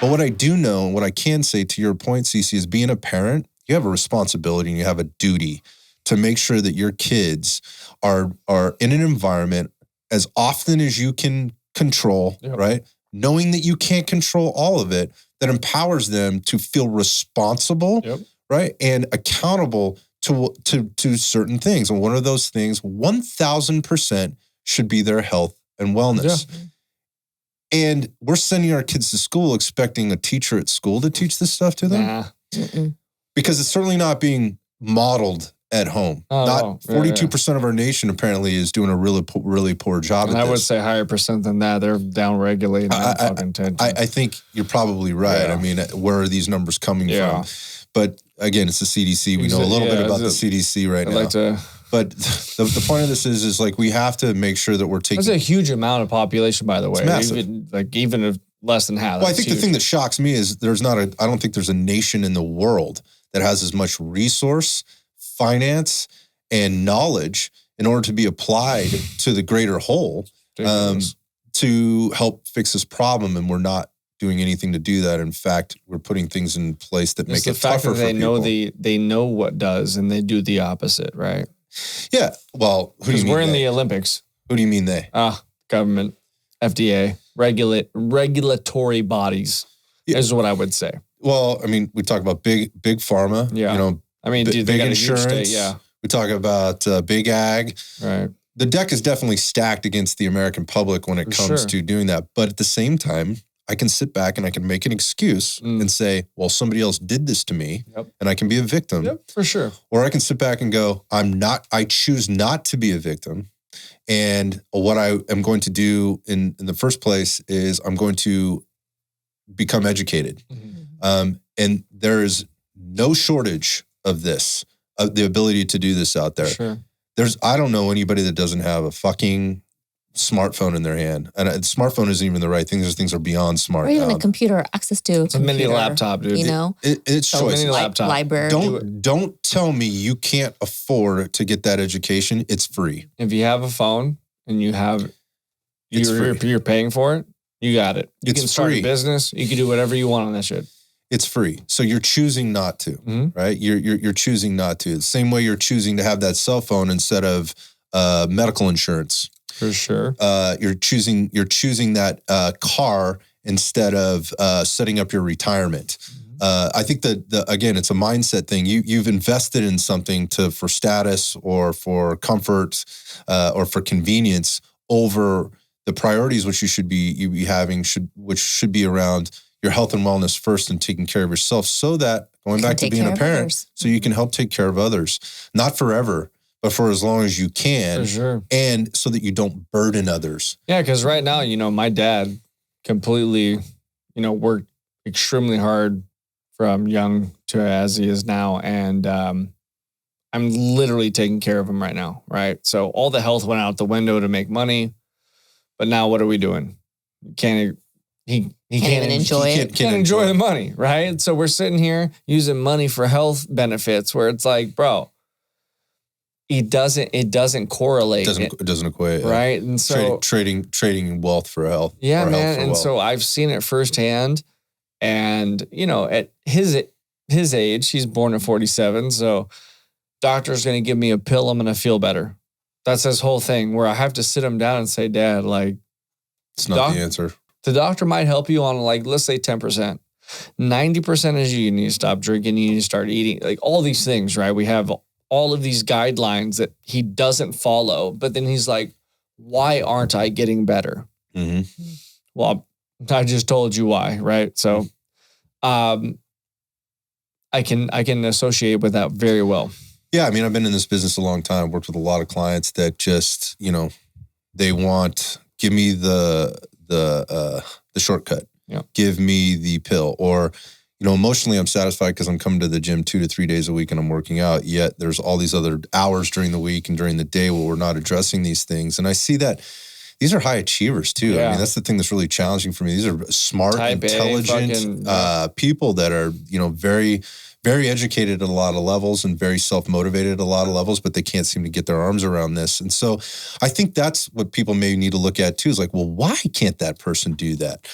But what I do know, and what I can say to your point, CeCe, is being a parent, you have a responsibility and you have a duty to make sure that your kids are in an environment as often as you can control, right? Knowing that you can't control all of it, that empowers them to feel responsible, right? And accountable to certain things. And one of those things, 1000% should be their health and wellness. Yeah. And we're sending our kids to school expecting a teacher at school to teach this stuff to them. Because it's certainly not being modeled at home. 42% of our nation apparently is doing a really poor job at this. I would say higher percent than that. They're down-regulating. I think you're probably right. I mean, where are these numbers coming from? But again, it's the CDC. We know a little bit about the CDC right now. But the point of this is like we have to make sure that we're taking... That's a huge amount of population, by the way. It's massive. Even if less than half. Well, I think the thing that shocks me is I don't think there's a nation in the world that has as much resource, finance, and knowledge in order to be applied to the greater whole to help fix this problem. And we're not doing anything to do that. In fact, we're putting things in place that make it tougher for people. They know what does, and they do the opposite, right? Yeah. Well, who do you mean? We're in the Olympics. Who do you mean they? Government, FDA, regulatory bodies is what I would say. Well, I mean, we talk about big pharma. Yeah. You know, I mean, big insurance. We talk about big ag. Right. The deck is definitely stacked against the American public when it comes to doing that. But at the same time, I can sit back and I can make an excuse and say, well, somebody else did this to me and I can be a victim. Yep, for sure. Or I can sit back and go, I choose not to be a victim. And what I am going to do in the first place is I'm going to become educated. And there is no shortage of this, of the ability to do this out there. Sure. I don't know anybody that doesn't have a fucking smartphone in their hand. And a smartphone isn't even the right thing. Those things are beyond smart. Or even a computer, access to a mini laptop, dude. You know? It's choice. Mini laptop. Library. Don't tell me you can't afford to get that education. It's free. If you have a phone and you're paying for it, you got it. You can start a business. You can do whatever you want on that shit. It's free. So you're choosing not to, right? You're choosing not to. The same way you're choosing to have that cell phone instead of medical insurance. For sure. You're choosing that car instead of setting up your retirement. I think that again, it's a mindset thing. You've invested in something for status or for comfort or for convenience over the priorities which you should be having, which should be around your health and wellness first and taking care of yourself, so that going back to being a parent, so you can help take care of others, not forever, but for as long as you can. For sure. And so that you don't burden others. Yeah, because right now, my dad completely, worked extremely hard from young to as he is now. And I'm literally taking care of him right now, right? So all the health went out the window to make money. But now what are we doing? He can't even enjoy it. Can't enjoy the money, right? So we're sitting here using money for health benefits where it's like, bro, it doesn't correlate. It doesn't equate. Right. And so trading wealth for health. Yeah, man. And so I've seen it firsthand. And, at his age, he's born at 47. So doctor's going to give me a pill. I'm going to feel better. That's his whole thing, where I have to sit him down and say, Dad, like, it's not the answer. The doctor might help you on, like, let's say 10%. 90% is you need to stop drinking. You need to start eating, like all these things, right? We have all of these guidelines that he doesn't follow, but then he's like, why aren't I getting better? Well, I just told you why, right? So I can associate with that very well. Yeah, I mean, I've been in this business a long time, worked with a lot of clients that just, they want, give me the shortcut. Yeah. Give me the pill. Or, emotionally I'm satisfied because I'm coming to the gym 2 to 3 days a week and I'm working out. Yet there's all these other hours during the week and during the day where we're not addressing these things. And I see that these are high achievers too. Yeah. I mean, that's the thing that's really challenging for me. These are smart, intelligent people that are, very, very educated at a lot of levels and very self-motivated at a lot of levels, but they can't seem to get their arms around this. And so I think that's what people may need to look at too, is like, well, why can't that person do that?